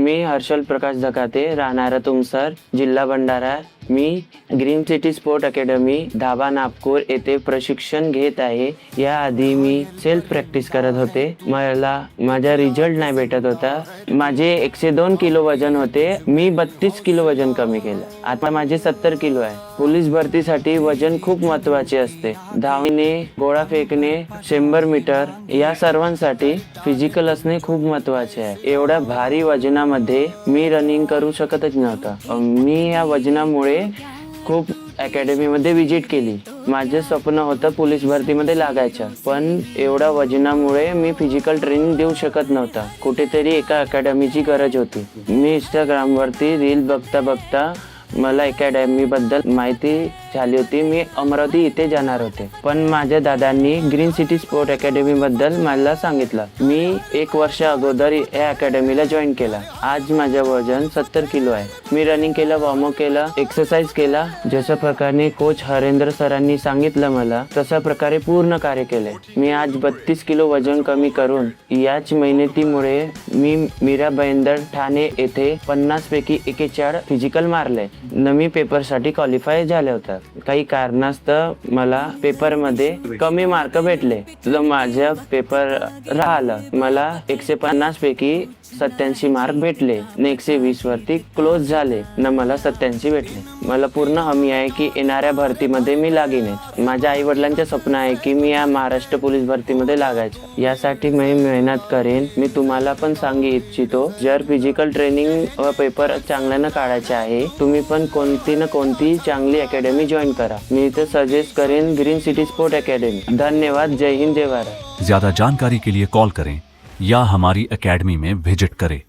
मी हर्षल प्रकाश धकाते, राहणारा तुमसर, जिल्हा भंडारा। मी green city sport academy धाबा नागपूर येथे प्रशिक्षण घेत आहे। याआधी मी सेल्फ प्रॅक्टिस करत होते। मला माझा रिझल्ट नाही भेटत होता। माझे 102 किलो वजन होते। मी 32 किलो वजन कमी केलं। आता माझे 70 किलो आहे। पोलीस भरतीसाठी वजन खूप महत्त्वाचे असते। धावणे, गोळा फेकणे, 100 मीटर या सर्वांसाठी फिजिकल असणे खूप महत्त्वाचे आहे। एवढ्या भारी वजनामध्ये मी रनिंग करू शकतच नव्हता। मी या वजनामुळे खूप अकॅडमीमध्ये विजिट केली। माझे स्वप्न होतं पोलीस भरतीमध्ये लागायचं, पण एवढ्या वजनामुळे मी फिजिकल ट्रेनिंग देऊ शकत नव्हता। कुठेतरी एका अकॅडमीची गरज होती। मी इंस्टाग्रामवरती रील बघता बघता मला अकॅडमी बद्दल माहिती झाली होती। मी अमरावती इथे जाणार होते, पण माझ्या दादांनी ग्रीन सिटी स्पोर्ट अकॅडमी बद्दल मला सांगितलं। मी 1 वर्ष अगोदर या अकॅडमीला जॉईन केला। आज माझं वजन 70 किलो आहे। मी रनिंग केलं, वॉर्मअप केलं, एक्सरसाइज केला। जशा प्रकारे कोच हरेंद्र सरांनी सांगितलं मला, तशा प्रकारे पूर्ण कार्य केले। मी आज 32 किलो वजन कमी करून याच मेहनतीमुळे मी मीरा भाईंदर ठाणे येथे 50 पैकी 41 फिजिकल मारले। नवी पेपरसाठी क्वालिफाय झाले होते। काही कारणास्तव मला पेपरमध्ये कमी मार्क भेटले, तर माझ्या पेपर राहिला। मला 150 पैकी 87 मार्क भेटले, 120 वरती क्लोज झाले न मला 87 भेटले। मला पूर्ण हमी आहे की येणाऱ्या भरतीमध्ये मी लागेनच। माझ्या आई वडिलांचे स्वप्न आहे की मी या महाराष्ट्र पोलीस भरतीमध्ये लागायचं। यासाठी मी मेहनत करेन। मी तुम्हाला पण सांगू इच्छितो, जर फिजिकल ट्रेनिंग व पेपर चांगल्यानं काढायचे आहे, तुम्ही पण कोणती ना कोणती चांगली अकॅडमी जॉईन करा। मी इथे सजेस्ट करेन ग्रीन सिटी स्पोर्ट अकॅडमी। धन्यवाद। जय हिंद, जय भारत। ज्यादा जानकारी के लिए कॉल करें या हमारी एकेडमी में विजिट करें।